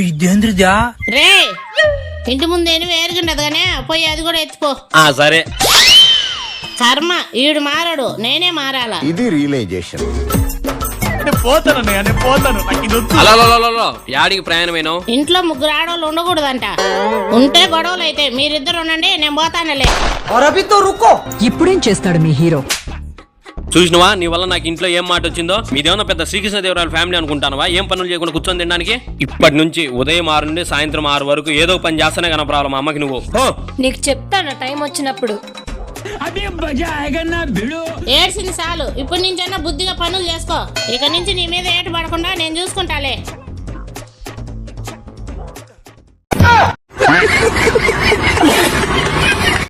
ఇదేంద్రదా రే ఇంటి ముందేను వేరుగుండదు గానే పోయి అది కూడా ఎత్తుకో. సరే. కర్మ ఈడు మారడు, నేనే మారాలా. ఇది రియలైజేషన్. అలా యాడికి ప్రయాణమేనో. ఇంట్లో ముగ్గురు ఆడవాళ్ళు ఉండకూడదంట. ఉంటే గొడవలు అయితే మీరిద్దరు ఉండండి, నేను పోతానులే. ఇప్పుడేం చేస్తాడు మీ హీరో? చూసినవా నీ వల్ల నాకు ఇంట్లో ఏం మాట వచ్చిందో. మీదేమన్నా పెద్ద శ్రీకృష్ణదేవరాయల ఫ్యామిలీ అనుకుంటానవా? ఏం పనులు చేయకుండా కూర్చొని తినడానికి? ఇప్పటి నుంచి ఉదయం 6 నుండి సాయంత్రం 6 వరకు ఏదో పని చేస్తానే కనపరావాలి మా అమ్మకి నువ్వు. నీకు చెప్తాను టైం వచ్చినప్పుడు. ఏడ్చింది చాలు, ఇప్పటి నుంచైనా బుద్ధిగా పనులు చేసుకో. ఇక నుంచి నీ మీద ఏటు పడకుండా నేను చూసుకుంటాలే.